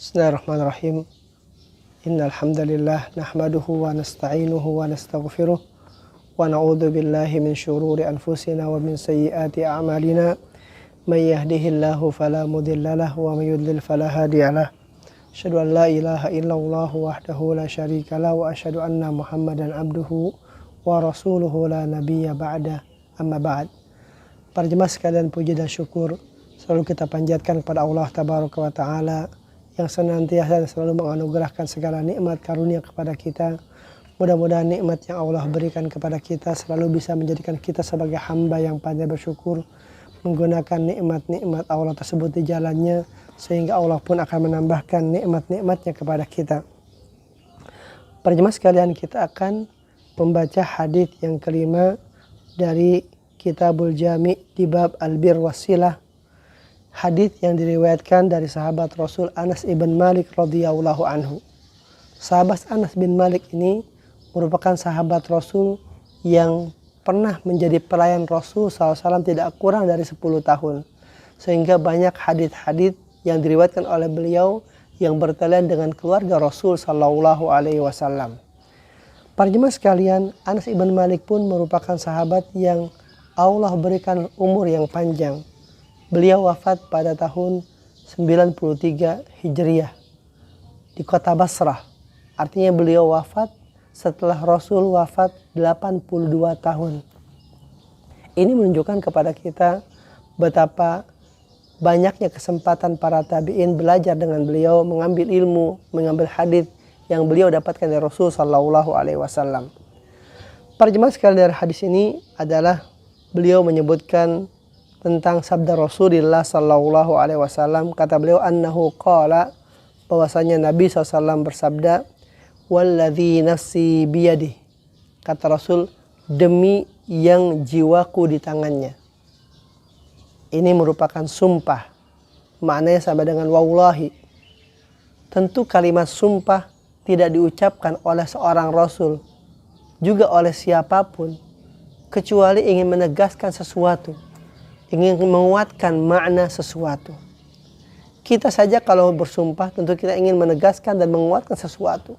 Bismillahirrahmanirrahim. Innal hamdalillah nahmaduhu wa nasta'inuhu wa nastaghfiruh wa na'udzu billahi min syururi anfusina wa min sayyiati a'malina. May yahdihillahu fala mudhillalah wa may yudlil fala hadiyalah. Asyhadu an la ilaha illallah wahdahu la syarikalah wa asyhadu anna Muhammadan abduhu wa rasuluhu la nabiyya ba'da. Amma ba'd. Para jemaah sekalian, puji dan syukur selalu kita panjatkan kepada Allah Tabaraka wa Ta'ala yang senantiasa selalu menganugerahkan segala nikmat karunia kepada kita. Mudah-mudahan nikmat yang Allah berikan kepada kita selalu bisa menjadikan kita sebagai hamba yang pandai bersyukur, menggunakan nikmat-nikmat Allah tersebut di jalannya, sehingga Allah pun akan menambahkan nikmat-nikmatnya kepada kita. Para jemaah sekalian, kita akan membaca hadis yang kelima dari Kitabul Jami' di bab Al-Bir Wasilah. Hadis yang diriwayatkan dari sahabat Rasul Anas ibn Malik radhiyallahu anhu. Sahabat Anas bin Malik ini merupakan sahabat Rasul yang pernah menjadi pelayan Rasul SAW tidak kurang dari 10 tahun. Sehingga banyak hadis-hadis yang diriwayatkan oleh beliau yang bertalian dengan keluarga Rasul SAW. Para jemaah sekalian, Anas ibn Malik pun merupakan sahabat yang Allah berikan umur yang panjang. Beliau wafat pada tahun 93 Hijriah di kota Basrah. Artinya beliau wafat setelah Rasul wafat 82 tahun. Ini menunjukkan kepada kita betapa banyaknya kesempatan para tabi'in belajar dengan beliau, mengambil ilmu, mengambil hadis yang beliau dapatkan dari Rasul sallallahu alaihi wasallam. Para jemaah sekalian, dari hadis ini adalah beliau menyebutkan tentang sabda Rasulullah sallallahu alaihi wasallam. Kata beliau, annahu qala, bahwasanya Nabi SAW bersabda, walladzi nafsi biyadih, kata Rasul, demi yang jiwaku di tangannya. Ini merupakan sumpah, maknanya sama dengan wallahi. Tentu kalimat sumpah tidak diucapkan oleh seorang Rasul, juga oleh siapapun, kecuali ingin menegaskan sesuatu, ingin menguatkan makna sesuatu. Kita saja kalau bersumpah tentu kita ingin menegaskan dan menguatkan sesuatu.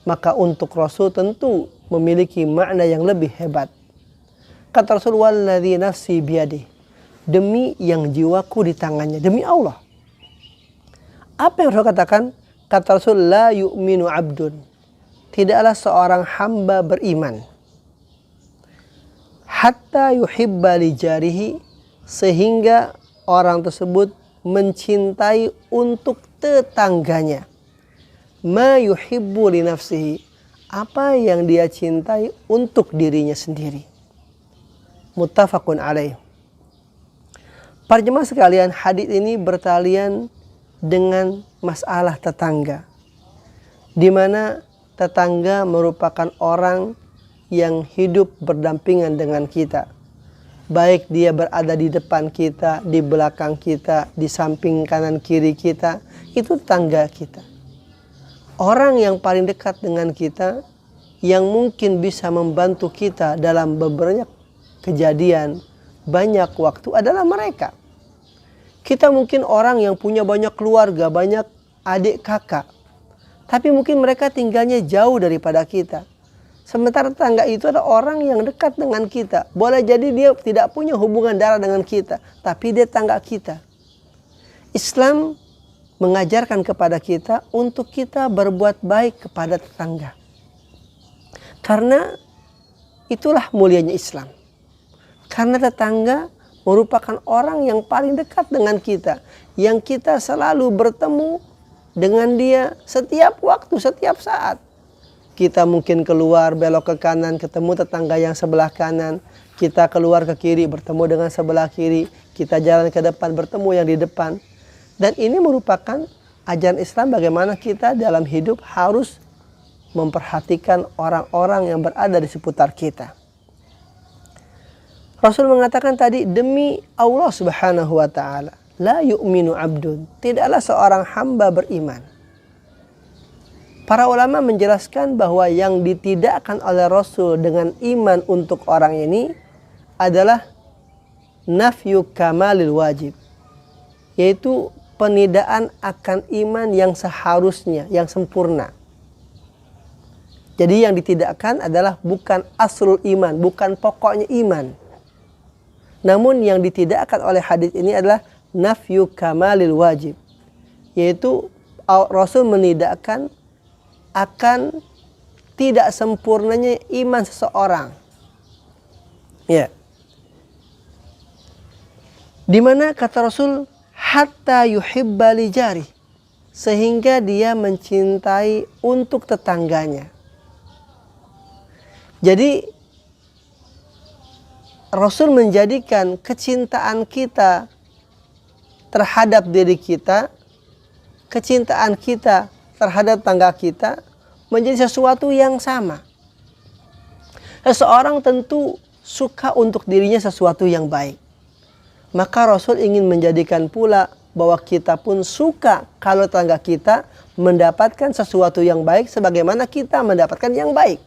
Maka untuk Rasul tentu memiliki makna yang lebih hebat. Kata Rasul, walladzi nafsi biyadih, demi yang jiwaku di tangannya, demi Allah. Apa yang Rasul katakan? Kata Rasul, la yu'minu abdun, tidaklah seorang hamba beriman, hatta yuhibba li jarihi, sehingga orang tersebut mencintai untuk tetangganya, ma yuhibbu li nafsihi, apa yang dia cintai untuk dirinya sendiri. Muttafaqun alaih. Para jemaah sekalian, hadis ini bertalian dengan masalah tetangga, di mana tetangga merupakan orang yang hidup berdampingan dengan kita. Baik dia berada di depan kita, di belakang kita, di samping kanan kiri kita, itu tetangga kita. Orang yang paling dekat dengan kita, yang mungkin bisa membantu kita dalam beberapa kejadian, banyak waktu adalah mereka. Kita mungkin orang yang punya banyak keluarga, banyak adik kakak, tapi mungkin mereka tinggalnya jauh daripada kita. Sementara tetangga itu adalah orang yang dekat dengan kita. Boleh jadi dia tidak punya hubungan darah dengan kita, tapi dia tetangga kita. Islam mengajarkan kepada kita untuk kita berbuat baik kepada tetangga. Karena itulah mulianya Islam. Karena tetangga merupakan orang yang paling dekat dengan kita, yang kita selalu bertemu dengan dia setiap waktu, setiap saat. Kita mungkin keluar belok ke kanan, ketemu tetangga yang sebelah kanan. Kita keluar ke kiri, bertemu dengan sebelah kiri. Kita jalan ke depan, bertemu yang di depan. Dan ini merupakan ajaran Islam bagaimana kita dalam hidup harus memperhatikan orang-orang yang berada di seputar kita. Rasul mengatakan tadi, demi Allah Subhanahu wa Ta'ala, la yu'minu abdun, tidaklah seorang hamba beriman. Para ulama menjelaskan bahwa yang ditidakkan oleh Rasul dengan iman untuk orang ini adalah nafyu kamalil wajib, yaitu penidaan akan iman yang seharusnya, yang sempurna. Jadi yang ditidakkan adalah bukan aslul iman, bukan pokoknya iman. Namun yang ditidakkan oleh hadis ini adalah nafyu kamalil wajib. Yaitu Rasul menidakkan akan tidak sempurnanya iman seseorang. Ya. Di mana kata Rasul hatta yuhibba li jari, sehingga dia mencintai untuk tetangganya. Jadi Rasul menjadikan kecintaan kita terhadap diri kita, kecintaan kita terhadap tangga kita menjadi sesuatu yang sama. Seseorang tentu suka untuk dirinya sesuatu yang baik. Maka Rasul ingin menjadikan pula bahwa kita pun suka kalau tangga kita mendapatkan sesuatu yang baik sebagaimana kita mendapatkan yang baik.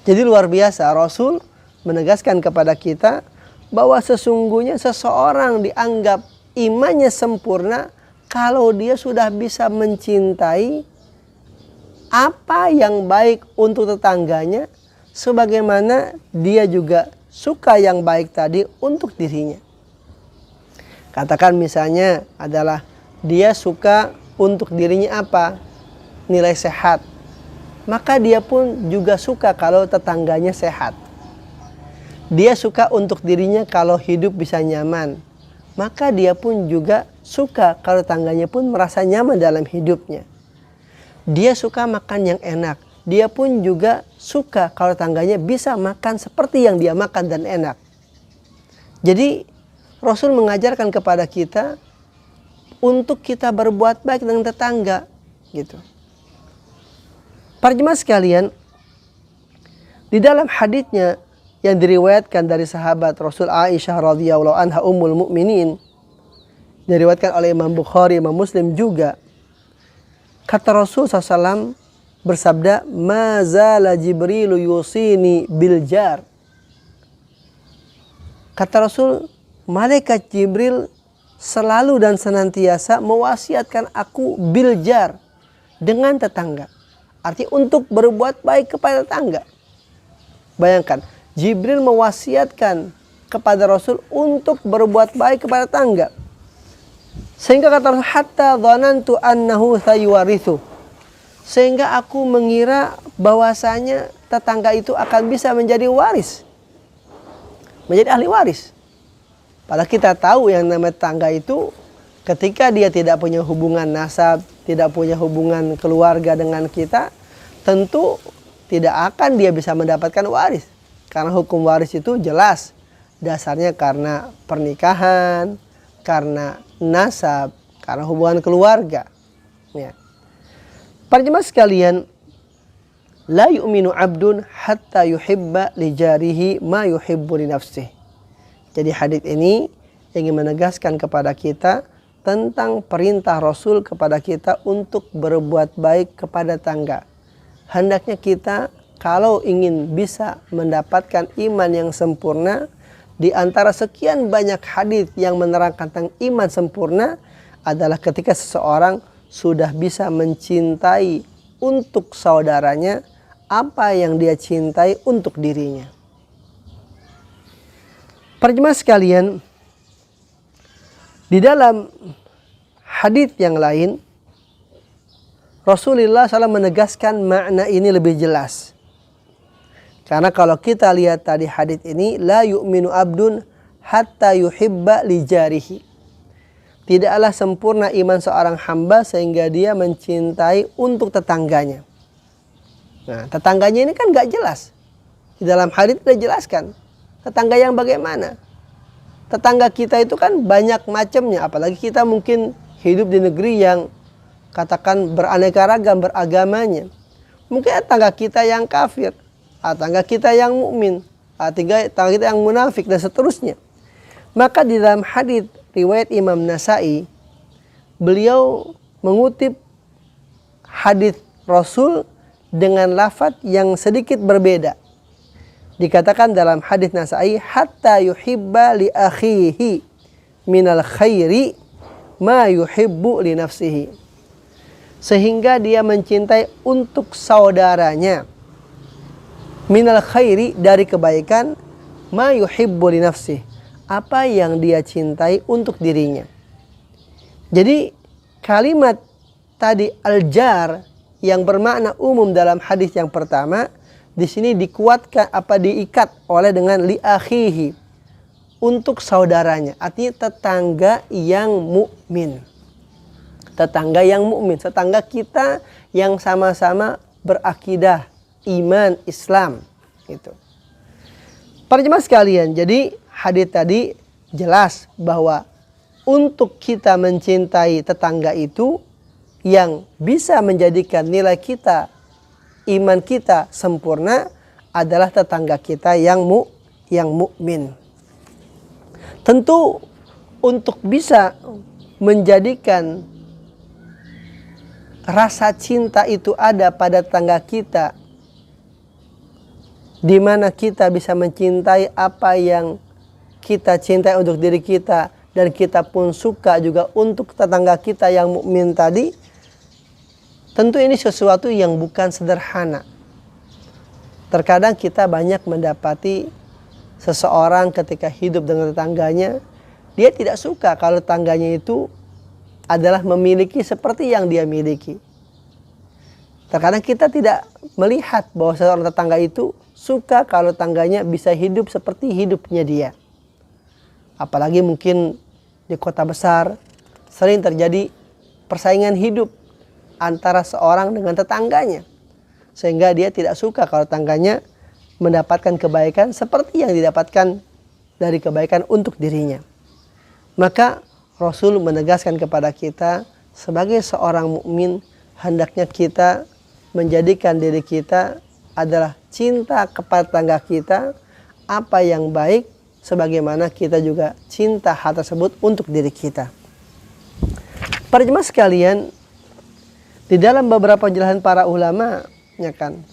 Jadi luar biasa Rasul menegaskan kepada kita bahwa sesungguhnya seseorang dianggap imannya sempurna kalau dia sudah bisa mencintai apa yang baik untuk tetangganya sebagaimana dia juga suka yang baik tadi untuk dirinya. Katakan misalnya adalah dia suka untuk dirinya apa? Nilai sehat. Maka dia pun juga suka kalau tetangganya sehat. Dia suka untuk dirinya kalau hidup bisa nyaman. Maka dia pun juga suka kalau tetangganya pun merasa nyaman dalam hidupnya. Dia suka makan yang enak. Dia pun juga suka kalau tetangganya bisa makan seperti yang dia makan dan enak. Jadi Rasul mengajarkan kepada kita untuk kita berbuat baik dengan tetangga, gitu. Para jemaah sekalian, di dalam haditsnya yang diriwayatkan dari sahabat Rasul Aisyah radhiyallahu anha ummul mukminin, diriwayatkan oleh Imam Bukhari, Imam Muslim juga, kata Rasul SAW bersabda, "Ma zala Jibrilu yusini bil jar." Kata Rasul, malaikat Jibril selalu dan senantiasa mewasiatkan aku bil jar, dengan tetangga. Arti untuk berbuat baik kepada tetangga. Bayangkan, Jibril mewasiatkan kepada Rasul untuk berbuat baik kepada tetangga. Sehingga kata Rasul, hatta dhanantu annahu sayuwarithu. Sehingga aku mengira bahwasanya tetangga itu akan bisa menjadi waris. Menjadi ahli waris. Padahal kita tahu yang namanya tetangga itu ketika dia tidak punya hubungan nasab, tidak punya hubungan keluarga dengan kita, tentu tidak akan dia bisa mendapatkan waris. Karena hukum waris itu jelas. Dasarnya karena pernikahan, karena nasab, karena hubungan keluarga. Ya. Para jemaah sekalian, la yu'minu 'abdun hatta yuhibba li jarihi ma yuhibbu li nafsihi. Jadi hadits ini ingin menegaskan kepada kita tentang perintah Rasul kepada kita untuk berbuat baik kepada tetangga. Hendaknya kita kalau ingin bisa mendapatkan iman yang sempurna, di antara sekian banyak hadits yang menerangkan tentang iman sempurna adalah ketika seseorang sudah bisa mencintai untuk saudaranya apa yang dia cintai untuk dirinya. Para jemaah sekalian, di dalam hadits yang lain Rasulullah SAW menegaskan makna ini lebih jelas. Karena kalau kita lihat tadi hadits ini, la yu'minu abdun hatta yuhibba li jarihi. Tidaklah sempurna iman seorang hamba sehingga dia mencintai untuk tetangganya. Nah, tetangganya ini kan gak jelas. Di dalam hadits sudah jelaskan. Tetangga yang bagaimana? Tetangga kita itu kan banyak macamnya. Apalagi kita mungkin hidup di negeri yang katakan beraneka ragam beragamanya. Mungkin tetangga kita yang kafir, tetangga kita yang mukmin, tetangga kita yang munafik dan seterusnya. Maka di dalam hadits riwayat Imam Nasai, beliau mengutip hadits Rasul dengan lafaz yang sedikit berbeda. Dikatakan dalam hadits Nasai, hatta yuhibba li akhihi minal khairi ma yuhibbu li nafsihi, sehingga dia mencintai untuk saudaranya, minal khairi, dari kebaikan, ma yuhibbu li nafsihi, apa yang dia cintai untuk dirinya. Jadi kalimat tadi al-jar yang bermakna umum dalam hadis yang pertama, di sini dikuatkan diikat oleh dengan li akhihi, untuk saudaranya, artinya tetangga yang mukmin. Tetangga yang mukmin, tetangga kita yang sama-sama berakidah iman Islam gitu. Para jemaah sekalian, jadi hadis tadi jelas bahwa untuk kita mencintai tetangga itu, yang bisa menjadikan nilai kita, iman kita sempurna adalah tetangga kita yang mukmin. Tentu untuk bisa menjadikan rasa cinta itu ada pada tetangga kita, di mana kita bisa mencintai apa yang kita cintai untuk diri kita, dan kita pun suka juga untuk tetangga kita yang mukmin tadi. Tentu ini sesuatu yang bukan sederhana. Terkadang kita banyak mendapati seseorang ketika hidup dengan tetangganya, dia tidak suka kalau tetangganya itu adalah memiliki seperti yang dia miliki. Terkadang kita tidak melihat bahwa seorang tetangga itu suka kalau tetangganya bisa hidup seperti hidupnya dia. Apalagi mungkin di kota besar sering terjadi persaingan hidup antara seorang dengan tetangganya, sehingga dia tidak suka kalau tetangganya mendapatkan kebaikan seperti yang didapatkan dari kebaikan untuk dirinya. Maka Rasul menegaskan kepada kita, sebagai seorang mukmin hendaknya kita menjadikan diri kita adalah cinta kepada tetangga kita apa yang baik, sebagaimana kita juga cinta hal tersebut untuk diri kita. Para jemaah sekalian, di dalam beberapa penjelasan para ulama, ya kan,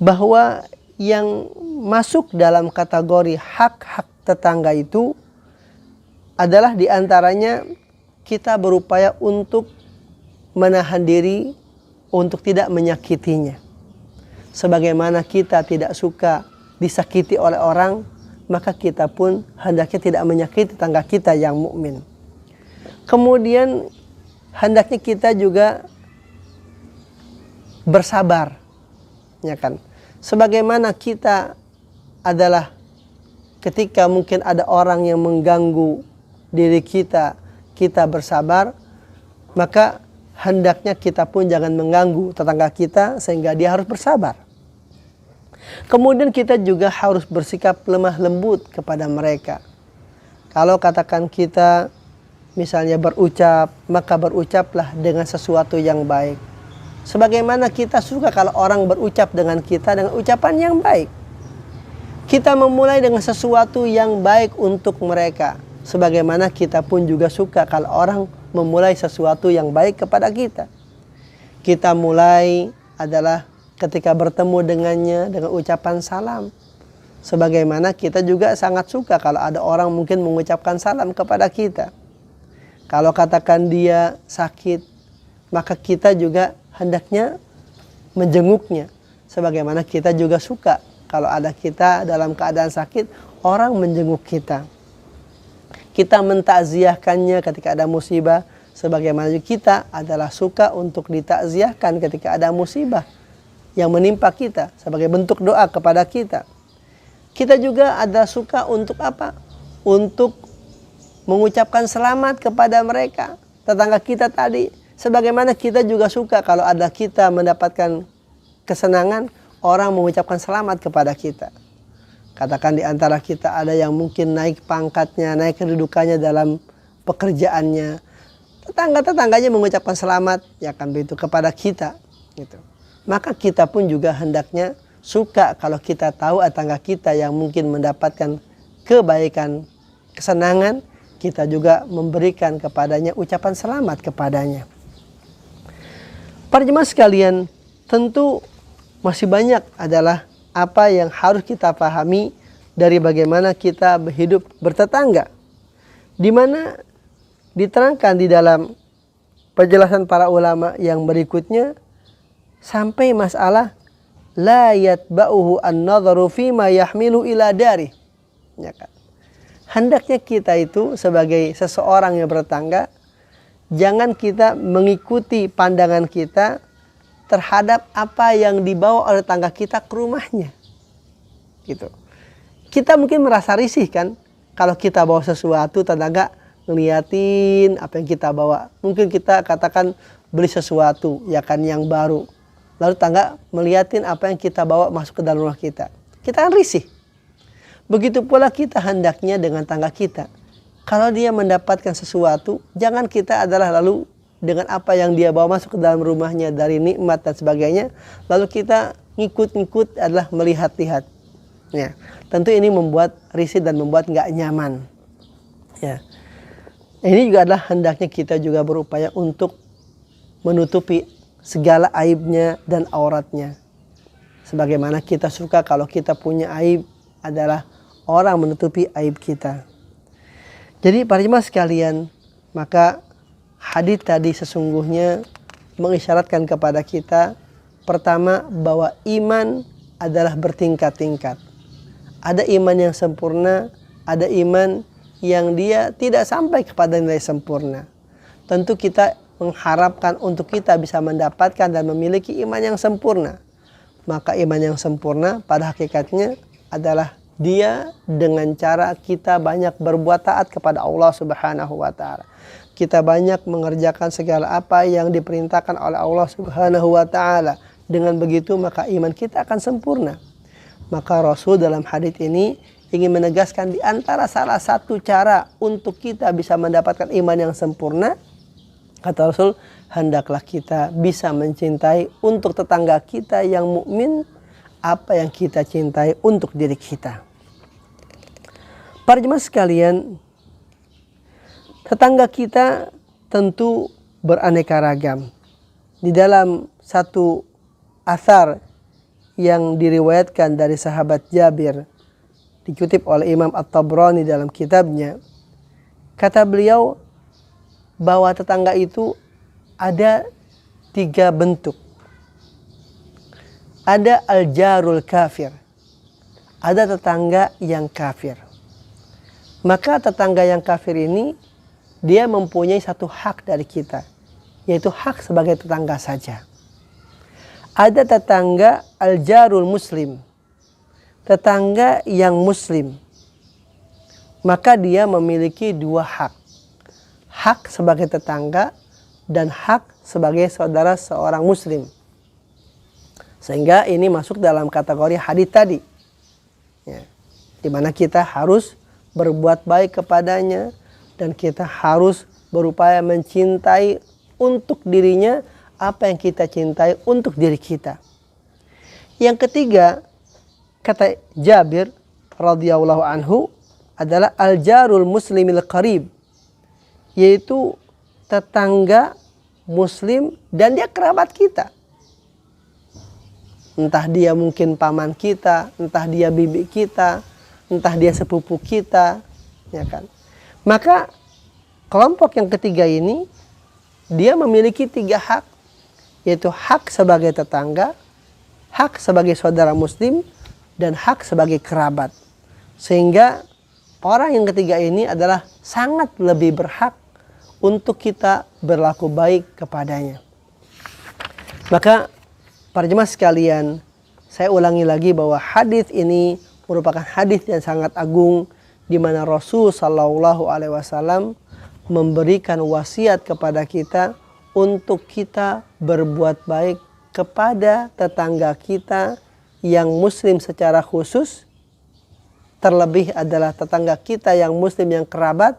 bahwa yang masuk dalam kategori hak-hak tetangga itu adalah diantaranya kita berupaya untuk menahan diri untuk tidak menyakitinya. Sebagaimana kita tidak suka disakiti oleh orang, maka kita pun hendaknya tidak menyakiti tetangga kita yang mukmin. Kemudian hendaknya kita juga bersabar, ya kan? Sebagaimana kita adalah ketika mungkin ada orang yang mengganggu diri kita, kita bersabar, maka hendaknya kita pun jangan mengganggu tetangga kita sehingga dia harus bersabar. Kemudian kita juga harus bersikap lemah lembut kepada mereka. Kalau katakan kita misalnya berucap, maka berucaplah dengan sesuatu yang baik. Sebagaimana kita suka kalau orang berucap dengan kita dengan ucapan yang baik. Kita memulai dengan sesuatu yang baik untuk mereka. Sebagaimana kita pun juga suka kalau orang memulai sesuatu yang baik kepada kita. Kita mulai adalah ketika bertemu dengannya dengan ucapan salam. Sebagaimana kita juga sangat suka kalau ada orang mungkin mengucapkan salam kepada kita. Kalau katakan dia sakit, maka kita juga hendaknya menjenguknya. Sebagaimana kita juga suka kalau ada kita dalam keadaan sakit, orang menjenguk kita. Kita mentakziahkannya ketika ada musibah, sebagaimana kita adalah suka untuk ditakziahkan ketika ada musibah yang menimpa kita sebagai bentuk doa kepada kita. Kita juga ada suka untuk apa? Untuk mengucapkan selamat kepada mereka, tetangga kita tadi. Sebagaimana kita juga suka kalau ada kita mendapatkan kesenangan, orang mengucapkan selamat kepada kita. Katakan di antara kita ada yang mungkin naik pangkatnya, naik kedudukannya dalam pekerjaannya. Tetangga-tetangganya mengucapkan selamat, ya kan begitu, kepada kita. Gitu. Maka kita pun juga hendaknya suka kalau kita tahu tetangga kita yang mungkin mendapatkan kebaikan, kesenangan, kita juga memberikan kepadanya ucapan selamat kepadanya. Para jemaah sekalian, tentu masih banyak adalah apa yang harus kita pahami dari bagaimana kita hidup bertetangga. Di mana diterangkan di dalam penjelasan para ulama yang berikutnya sampai masalah la yatba'uhu an-nadharu fima yahmilu ila dari. Ya kan? Hendaknya kita itu sebagai seseorang yang bertetangga, jangan kita mengikuti pandangan kita terhadap apa yang dibawa oleh tetangga kita ke rumahnya. Gitu. Kita mungkin merasa risih kan kalau kita bawa sesuatu, tetangga ngeliatin apa yang kita bawa. Mungkin kita katakan beli sesuatu ya kan yang baru. Lalu tetangga melihatin apa yang kita bawa masuk ke dalam rumah kita. Kita kan risih. Begitu pula kita hendaknya dengan tangga kita. Kalau dia mendapatkan sesuatu, jangan kita adalah lalu dengan apa yang dia bawa masuk ke dalam rumahnya dari nikmat dan sebagainya, lalu kita ngikut-ngikut adalah melihat-lihat. Ya, tentu ini membuat risih dan membuat nggak nyaman. Ya, ini juga adalah hendaknya kita juga berupaya untuk menutupi segala aibnya dan auratnya. Sebagaimana kita suka kalau kita punya aib adalah orang menutupi aib kita. Jadi para jemaah sekalian, maka hadits tadi sesungguhnya mengisyaratkan kepada kita pertama bahwa iman adalah bertingkat-tingkat. Ada iman yang sempurna, ada iman yang dia tidak sampai kepada nilai sempurna. Tentu kita mengharapkan untuk kita bisa mendapatkan dan memiliki iman yang sempurna. Maka iman yang sempurna pada hakikatnya adalah dia dengan cara kita banyak berbuat taat kepada Allah Subhanahu wa taala. Kita banyak mengerjakan segala apa yang diperintahkan oleh Allah Subhanahu wa taala. Dengan begitu maka iman kita akan sempurna. Maka Rasul dalam hadits ini ingin menegaskan di antara salah satu cara untuk kita bisa mendapatkan iman yang sempurna, kata Rasul, hendaklah kita bisa mencintai untuk tetangga kita yang mukmin apa yang kita cintai untuk diri kita. Para jemaah sekalian, tetangga kita tentu beraneka ragam. Di dalam satu athar yang diriwayatkan dari sahabat Jabir, dikutip oleh Imam At-Tabrani dalam kitabnya, kata beliau bahwa tetangga itu ada 3 bentuk. Ada al-jarul kafir, ada tetangga yang kafir. Maka tetangga yang kafir ini dia mempunyai satu hak dari kita, yaitu hak sebagai tetangga saja. Ada tetangga al-jarul muslim, tetangga yang muslim. Maka dia memiliki 2 hak. Hak sebagai tetangga dan hak sebagai saudara seorang muslim. Sehingga ini masuk dalam kategori hadits tadi. Ya, di mana kita harus berbuat baik kepadanya dan kita harus berupaya mencintai untuk dirinya apa yang kita cintai untuk diri kita. Yang ketiga, kata Jabir radhiyallahu anhu, adalah al-jarul muslimil qarib, yaitu tetangga muslim dan dia kerabat kita. Entah dia mungkin paman kita, entah dia bibi kita, entah dia sepupu kita, ya kan. Maka kelompok yang ketiga ini dia memiliki 3 hak, yaitu hak sebagai tetangga, hak sebagai saudara muslim, dan hak sebagai kerabat. Sehingga orang yang ketiga ini adalah sangat lebih berhak untuk kita berlaku baik kepadanya. Maka para jemaah sekalian, saya ulangi lagi bahwa hadis ini merupakan hadis yang sangat agung, di mana Rasul Shallallahu Alaihi Wasallam memberikan wasiat kepada kita untuk kita berbuat baik kepada tetangga kita yang muslim secara khusus, terlebih adalah tetangga kita yang muslim yang kerabat,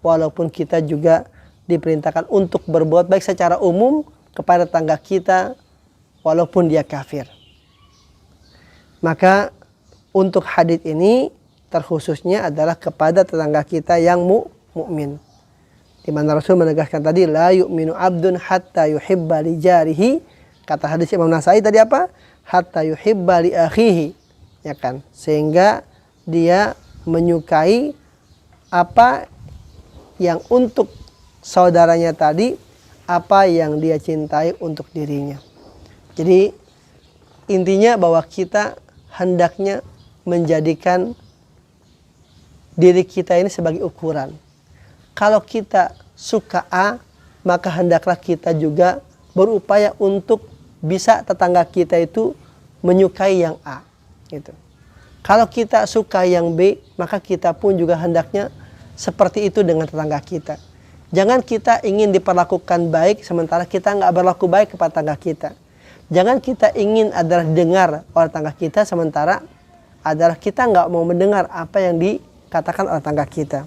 walaupun kita juga diperintahkan untuk berbuat baik secara umum kepada tetangga kita walaupun dia kafir. Maka untuk hadits ini terkhususnya adalah kepada tetangga kita yang mukmin. Di mana Rasul menegaskan tadi, la yu'minu abdun hatta yuhibba li jarihi. Kata hadis Imam Nasai tadi apa? Hatta yuhibba li akhihi. Ya kan? Sehingga dia menyukai apa yang untuk saudaranya tadi apa yang dia cintai untuk dirinya. Jadi intinya bahwa kita hendaknya menjadikan diri kita ini sebagai ukuran. Kalau kita suka A, maka hendaklah kita juga berupaya untuk bisa tetangga kita itu menyukai yang A. Gitu. Kalau kita suka yang B, maka kita pun juga hendaknya seperti itu dengan tetangga kita. Jangan kita ingin diperlakukan baik sementara kita nggak berlaku baik kepada tetangga kita. Jangan kita ingin adalah dengar oleh tetangga kita sementara adalah kita nggak mau mendengar apa yang dikatakan oleh tetangga kita.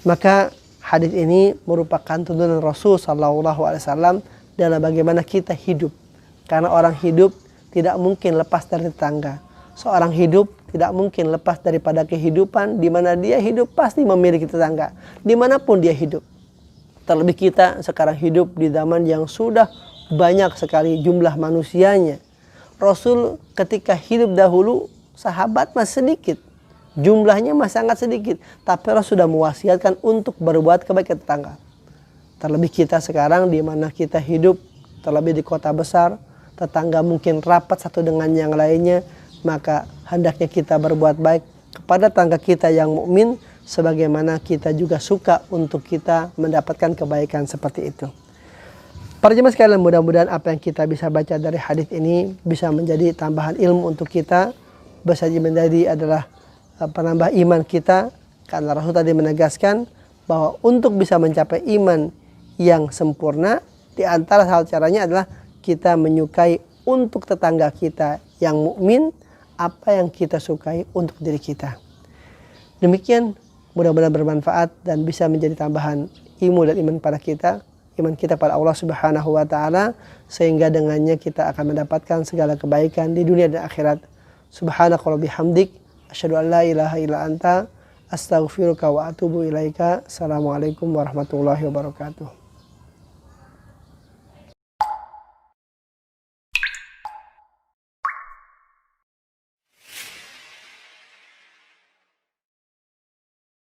Maka hadis ini merupakan tuntunan Rasul Shallallahu Alaihi Wasallam dalam bagaimana kita hidup. Karena orang hidup tidak mungkin lepas dari tetangga. Seorang hidup tidak mungkin lepas daripada kehidupan di mana dia hidup pasti memiliki tetangga. Dimanapun dia hidup. Terlebih kita sekarang hidup di zaman yang sudah banyak sekali jumlah manusianya. Rasul ketika hidup dahulu sahabat masih sedikit. Jumlahnya masih sangat sedikit. Tapi Rasul sudah mewasiatkan untuk berbuat kebaikan tetangga. Terlebih kita sekarang di mana kita hidup terlebih di kota besar. Tetangga mungkin rapat satu dengan yang lainnya. Maka hendaknya kita berbuat baik kepada tetangga kita yang mukmin. Sebagaimana kita juga suka untuk kita mendapatkan kebaikan seperti itu. Para jemaah sekalian, mudah-mudahan apa yang kita bisa baca dari hadis ini bisa menjadi tambahan ilmu untuk kita, bisa menjadi adalah penambah iman kita, karena Rasul tadi menegaskan bahwa untuk bisa mencapai iman yang sempurna, di antara hal caranya adalah kita menyukai untuk tetangga kita yang mukmin apa yang kita sukai untuk diri kita. Demikian, mudah-mudahan bermanfaat dan bisa menjadi tambahan ilmu dan iman pada kita. Iman kita pada Allah Subhanahu wa taala sehingga dengannya kita akan mendapatkan segala kebaikan di dunia dan akhirat. Subhanaka wa bihamdik asyhadu an la ilaha illa anta astaghfiruka wa atubu ilaika. Assalamualaikum warahmatullahi wabarakatuh.